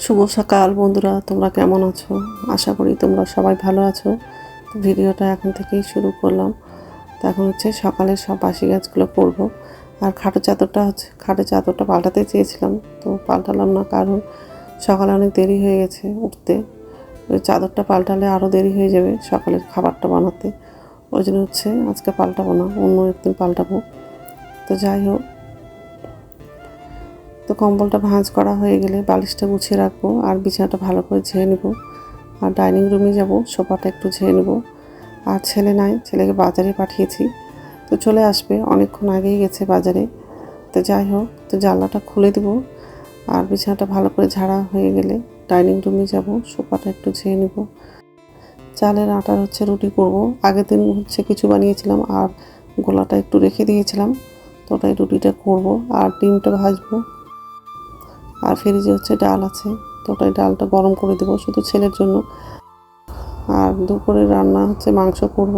শুভ সকাল বন্ধুরা, তোমরা কেমন আছো? আশা করি তোমরা সবাই ভালো আছো। তো ভিডিওটা এখন থেকেই শুরু করলাম। তো এখন সকালের সব বাসি কাজগুলো করবো। আর খাটের চাদরটা পাল্টাতে চেয়েছিলাম, তো পাল্টালাম না, কারণ সকালে অনেক দেরি হয়ে গেছে উঠতে। ওই চাদরটা পাল্টালে আরও দেরি হয়ে যাবে সকালের খাবারটা বানাতে। ওই জন্য আজকে পাল্টাবো না, অন্য একদিন পাল্টাবো। তো যাই হোক, তো কম্বলটা ভাঁজ করা হয়ে গেলে বালিশটা গুছিয়ে রাখবো আর বিছানাটা ভালো করে ঝেড়ে নেব। আর ডাইনিং রুমে যাব, সোফাটা একটু ঝেড়ে নেব। আর ছেলে নাই, ছেলেকে বাজারে পাঠিয়েছি, তো চলে আসবে, অনেকক্ষণ আগেই গেছে বাজারে। তো যাই হোক, তো জানলাটা খুলে দেব। আর বিছানাটা ভালো করে ঝাড়া হয়ে গেলে ডাইনিং রুমে যাব, সোফাটা একটু ঝেড়ে নেব। চালের আটার রুটি করব। আগের দিন কিছু বানিয়েছিলাম আর গোলাটা একটু রেখে দিয়েছিলাম, তো ওটাই রুটিটা করব। আর ডিমটা ভাজবো। আর ফ্রিজে ডাল আছে, তো ওটাই ডালটা গরম করে দেবো শুধু ছেলের জন্য। আর দুপুরে রান্না মাংস করব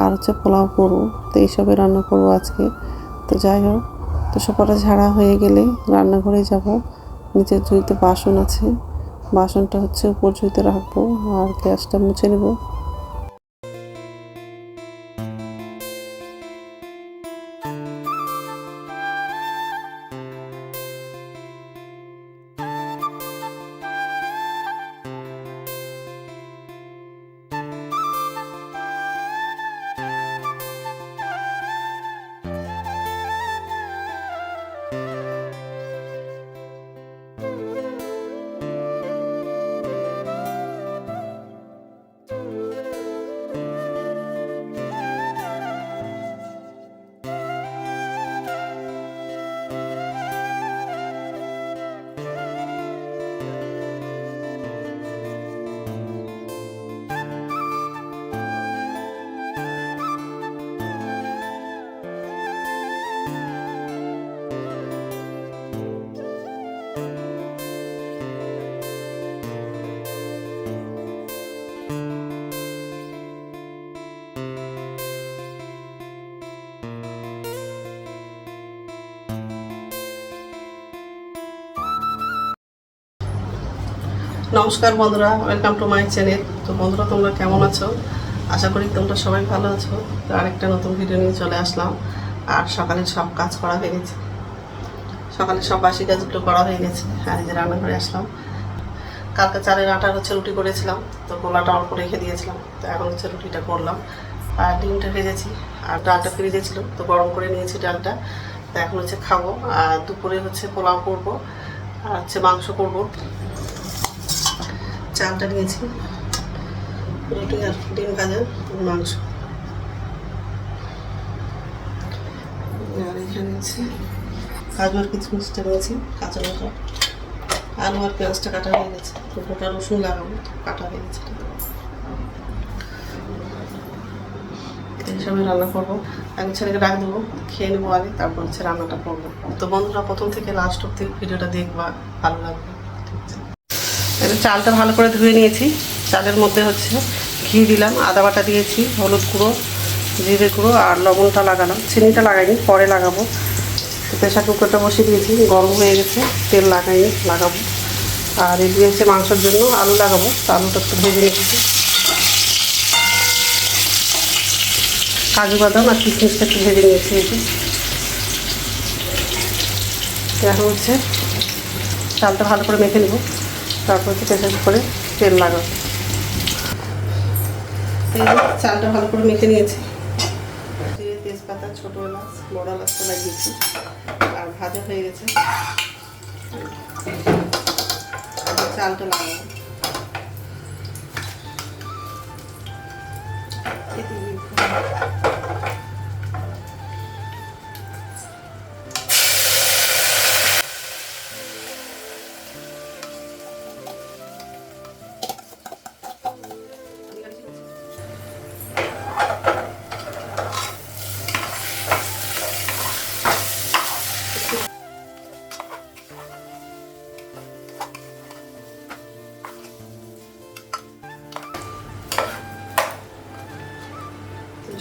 আর পোলাও করব। তো এইসবে রান্না করব আজকে। তো যাই হোক, তো সোফাটা ঝাড়া হয়ে গেলে রান্নাঘরে যাব। নিচের ঝুড়িতে বাসন আছে, বাসনটা উপর ঝুড়িতে রাখবো আর গ্যাসটা মুছে নেব। নমস্কার বন্ধুরা, ওয়েলকাম টু মাই চ্যানেল। তো বন্ধুরা, তোমরা কেমন আছো? আশা করি তোমরা সবাই ভালো আছো। তো আরেকটা নতুন ভিডিও নিয়ে চলে আসলাম। আর সকালে সব কাজ করা হয়ে গেছে, সকালে সব বাসি কাজগুলো করা হয়ে গেছে। আর এই যে রান্নাঘরে আসলাম। কালকে চালের আটার রুটি করেছিলাম, তো গোলাটা অল্প রেখে দিয়েছিলাম। তো এখন রুটিটা করলাম। আর ডিমটা ভেজেছি আর ডালটা ফ্রিজে ছিল, তো গরম করে নিয়েছি ডালটা। তো এখন খাবো। আর দুপুরে পোলাও করবো আর মাংস করবো। চালটা নিয়েছি, রুটি আর ডিম ভাজা, মাংস। আর এখানে কাজু আর কিচমিচটা নিয়েছি, কাঁচা লঙ্কা, আলু আর পেঁয়াজটা কাটা হয়ে গেছে। তো গোটা রসুন লাগাবো, কাটা হয়ে গেছে। এইসবই রান্না করবো। আমি ছেলেকে ডাক দেবো, খেয়ে নেবো আগে, তারপর রান্নাটা করবো। তো বন্ধুরা, প্রথম থেকে লাস্ট অব্দি ভিডিওটা দেখবা, ভালো লাগবে। চালটা ভালো করে ধুয়ে নিয়েছি। চালের মধ্যে ঘি দিলাম, আদা বাটা দিয়েছি, হলুদ গুঁড়ো, জিরে গুঁড়ো আর লবণটা লাগালাম। চিনিটা লাগাইনি, পরে লাগাবো। তো প্রেশার কুকারটা বসিয়ে দিয়েছি, গরম হয়ে গেছে, তেল লাগাবো। আর এদিকে মাংসের জন্য আলু লাগাবো। তো আলুটা একটু ভেজে নিচ্ছি। কাজু বাদাম আর কিশমিশটা একটু ভেজে নিয়েছি। এখন চালটা ভালো করে মেখে নেব, তারপর প্রেশার কুকারে তেল লাগাবো। চালটা ভালো করে মেখে নিয়েছি। তেজপাতা, ছোটো এলাচ, বড় এলাচটা লাগিয়েছি আর ভাজা হয়ে গেছে। চালটা লাগাবো।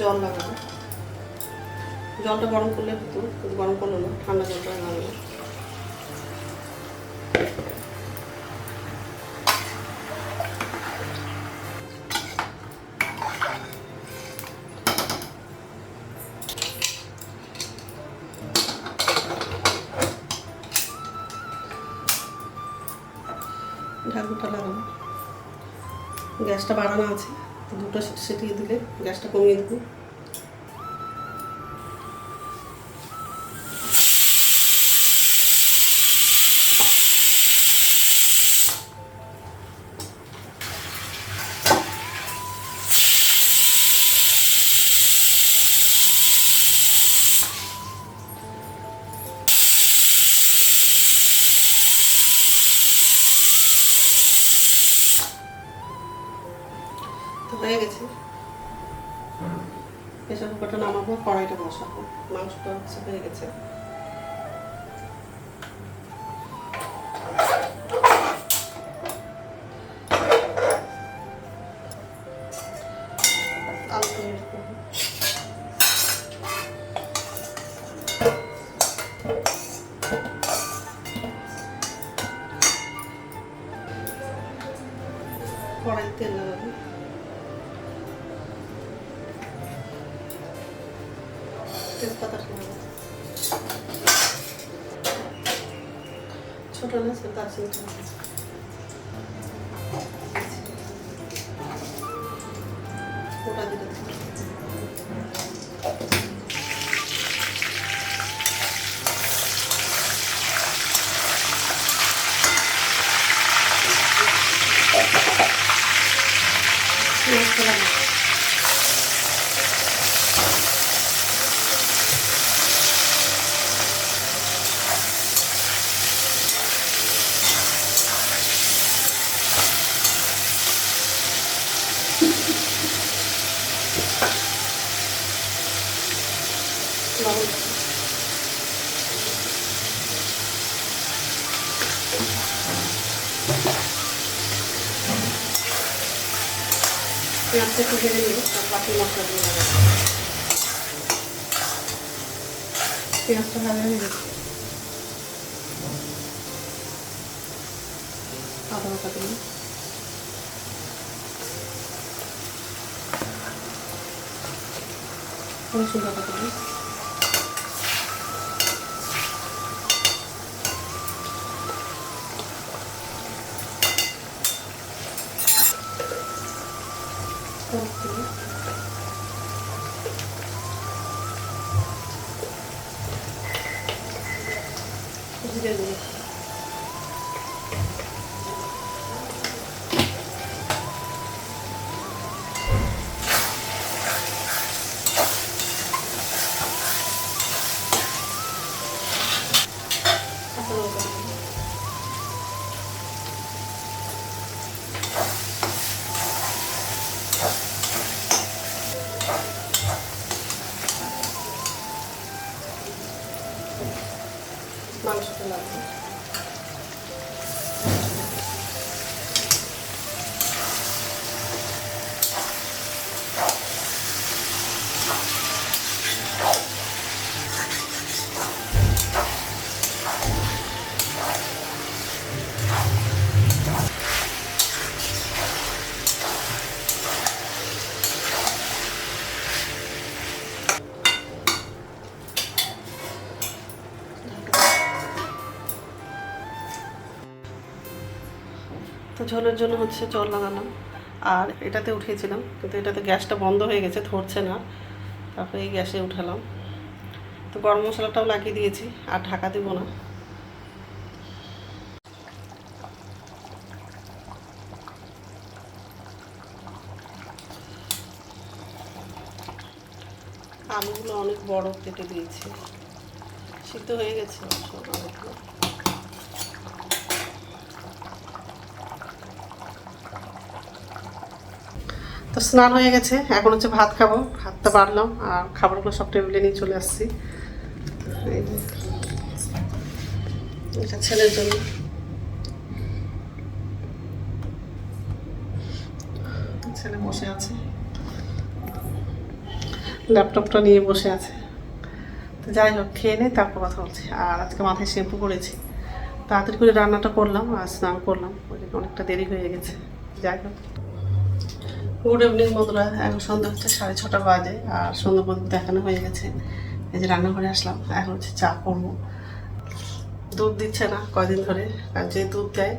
জল লাগাবো। জলটা গরম করলে হতো, গরম করলো না, ঠান্ডা জলটা লাগাবো। গ্যাসটা বাড়ানো আছে, দুটো সিটি দিলে গ্যাসটা কমিয়ে দেবো। তো হয়ে গেছে, প্রেসার কুকারটা নামাবো, কড়াইটা বসাবো। মাংসটা হচ্ছে হয়ে গেছে। কড়াই তেল লাগাবো, তেজপাতা লাগাবো, ছোট না দারচিনি, ওটা দিতে পেঁয়াজটা একটু ভেজে নিয়ে বাকি মশলাগুলো লাগাবো। পেঁয়াজটা ভাজা হয়ে গেছে, আদা বাটা দিলাম, রসুন বাটা দিলাম, জিরে গুঁড়ো, মাংসটা লাগবে, তো ঝোলের জন্য হচ্ছে জল লাগালাম। আর এটাতে উঠিয়েছিলাম, কিন্তু এটাতে গ্যাসটা বন্ধ হয়ে গেছে, ধরছে না। তারপরে এই গ্যাসে উঠালাম। তো গরম মশলাটাও লাগিয়ে দিয়েছি, আর ঢাকা দেব না। আলুগুলো অনেক বড় কেটে দিয়েছি, সিদ্ধ হয়ে গেছে আলুগুলো। তো স্নান হয়ে গেছে, এখন হচ্ছে ভাত খাবো। ভাতটা বাড়লাম আর খাবারগুলো সব টেবিলে নিয়ে চলে আসছি। এটা ছেলের জন্য, ছেলে বসে আছে, ল্যাপটপটা নিয়ে বসে আছে। তো যাই হোক, খেয়ে নেই, তারপর কথা বলছি। আর আজকে মাথায় শ্যাম্পু করেছি, তাড়াতাড়ি করে রান্নাটা করলাম আর স্নান করলাম, ওই জন্য অনেকটা দেরি হয়ে গেছে। যাই হোক, গুড ইভিনিং বন্ধুরা। এখন সন্ধ্যা হচ্ছে 6:30 বাজে, আর সন্ধ্যা পর্যন্ত দেখানো হয়ে গেছে। এই যে রান্নাঘরে আসলাম, এখন হচ্ছে চা করবো। দুধ দিচ্ছে না কয়দিন ধরে, আর যে দুধ দেয়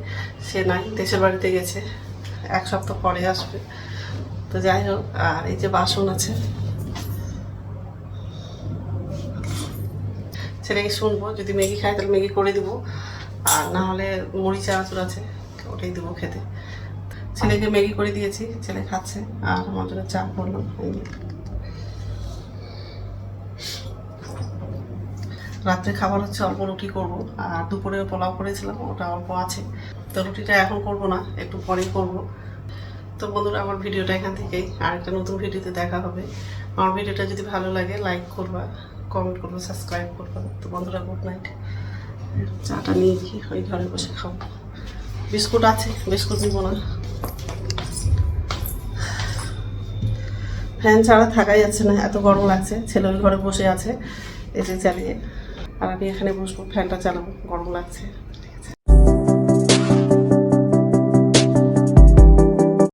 সে নাই, দেশের বাড়িতে গেছে। 1 সপ্তাহ পরে আসবে। তো যাই হোক, আর এই যে বাসন আছে, ছেলেকে শুনবো, যদি ম্যাগি খায় তাহলে ম্যাগি করে দিব, আর না হলে মুড়ি চানাচুর আছে ওটাই দেবো খেতে। ছেলেকে ম্যাগি করে দিয়েছি, ছেলে খাচ্ছে, আর আমার জন্য চা করলাম। রাত্রে খাবার হচ্ছে অল্প রুটি করব, আর দুপুরে পোলাও করেছিলাম ওটা অল্প আছে, তো রুটিটা এখন করব না, একটু পরেই করব। তো বন্ধুরা, আমার ভিডিওটা এখান থেকেই, আর একটা নতুন ভিডিওতে দেখা হবে। আমার ভিডিওটা যদি ভালো লাগে লাইক করবা, কমেন্ট করবো, সাবস্ক্রাইব করবা। তো বন্ধুরা, গুড নাইট। চাটা নিয়ে গিয়ে ওই ঘরে বসে খাবো। বিস্কুট আছে, বিস্কুট নিব না। ফ্যান ছাড়া থাকাই যাচ্ছে না, এত গরম লাগছে। ছেলে ওই ঘরে বসে আছে এসে চালিয়ে, আর আমি এখানে বসবো, ফ্যানটা চালাবো, গরম লাগছে।